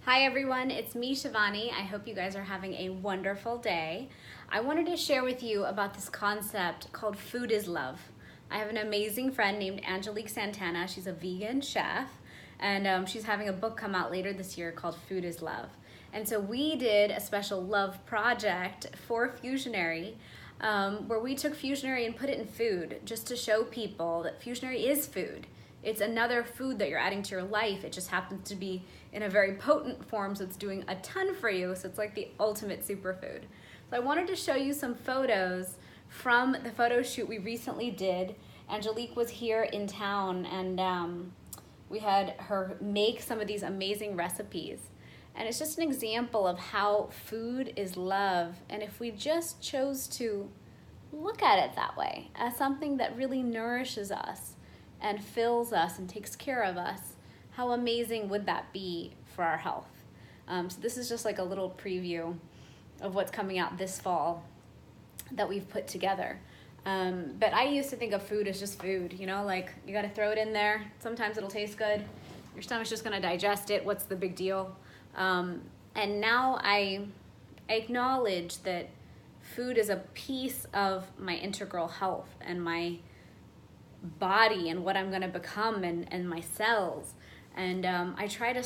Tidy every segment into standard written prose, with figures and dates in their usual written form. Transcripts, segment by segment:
Hi everyone, it's me, Shivani. I hope you guys are having a wonderful day. I wanted to share with you about this concept called food is love. I have an amazing friend named Angelique Santana. She's a vegan chef, and she's having a book come out later this year called Food is Love. And so we did a special love project for Fusionary, where we took Fusionary and put it in food just to show people that Fusionary is food. It's another food that you're adding to your life. It just happens to be in a very potent form, so it's doing a ton for you. So it's like the ultimate superfood. So I wanted to show you some photos from the photo shoot we recently did. Angelique was here in town, and we had her make some of these amazing recipes. And it's just an example of how food is love. And if we just chose to look at it that way, as something that really nourishes us and fills us and takes care of us, how amazing would that be for our health? So this is just like a little preview of what's coming out this fall that we've put together. But I used to think of food as just food, you know, like you gotta throw it in there. Sometimes it'll taste good. Your stomach's just gonna digest it. What's the big deal? And now I acknowledge that food is a piece of my integral health and my body and what I'm going to become and my cells. And I try to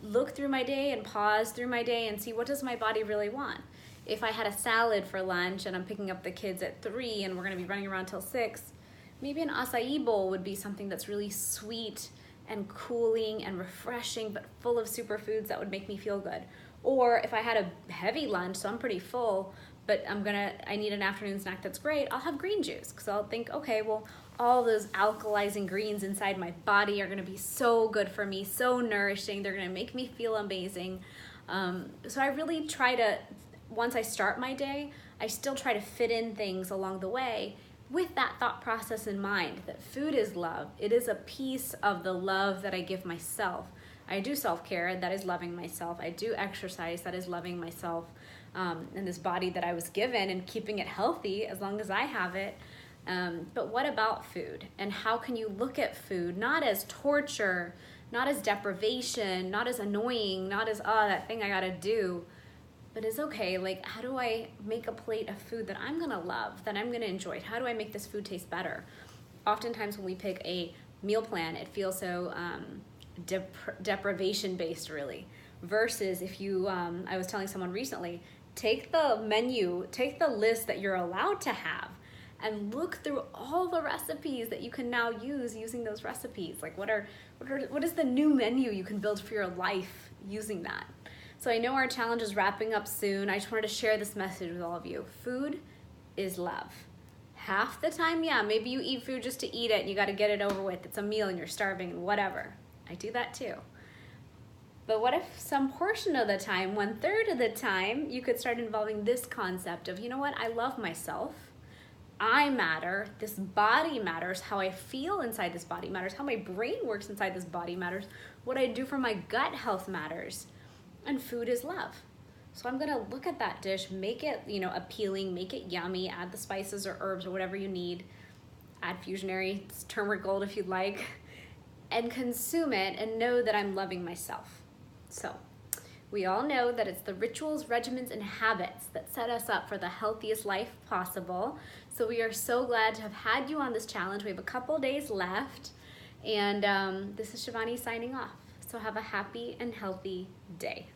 look through my day and pause through my day and see, what does my body really want? If I had a salad for lunch and I'm picking up the kids at 3 and we're going to be running around till 6, maybe an acai bowl would be something that's really sweet and cooling and refreshing, but full of superfoods that would make me feel good. Or if I had a heavy lunch, so I'm pretty full, but I need an afternoon snack that's great, I'll have green juice, because I'll think, okay, well, all those alkalizing greens inside my body are gonna be so good for me, so nourishing, they're gonna make me feel amazing. So I really try to, once I start my day, I still try to fit in things along the way with that thought process in mind, that food is love. It is a piece of the love that I give myself. I do self-care, that is loving myself. I do exercise, that is loving myself, and this body that I was given and keeping it healthy as long as I have it. But what about food? And how can you look at food not as torture, not as deprivation, not as annoying, not as, oh, that thing I gotta do, but it's okay, like, how do I make a plate of food that I'm gonna love, that I'm gonna enjoy? How do I make this food taste better? Oftentimes when we pick a meal plan, it feels so deprivation-based, really, versus if you, I was telling someone recently, take the menu, take the list that you're allowed to have, and look through all the recipes that you can now use using those recipes. Like what is the new menu you can build for your life using that? So I know our challenge is wrapping up soon. I just wanted to share this message with all of you. Food is love. Half the time, yeah, maybe you eat food just to eat it and you gotta get it over with. It's a meal and you're starving and whatever. I do that too. But what if some portion of the time, 1/3 of the time, you could start involving this concept of, you know what, I love myself. I matter, this body matters, how I feel inside this body matters, how my brain works inside this body matters, what I do for my gut health matters, and food is love. So I'm gonna look at that dish, make it, you know, appealing, make it yummy, add the spices or herbs or whatever you need, add Fusionary, turmeric gold if you'd like, and consume it and know that I'm loving myself. So we all know that it's the rituals, regimens, and habits that set us up for the healthiest life possible. So we are so glad to have had you on this challenge. We have a couple days left, and this is Shivani signing off. So have a happy and healthy day.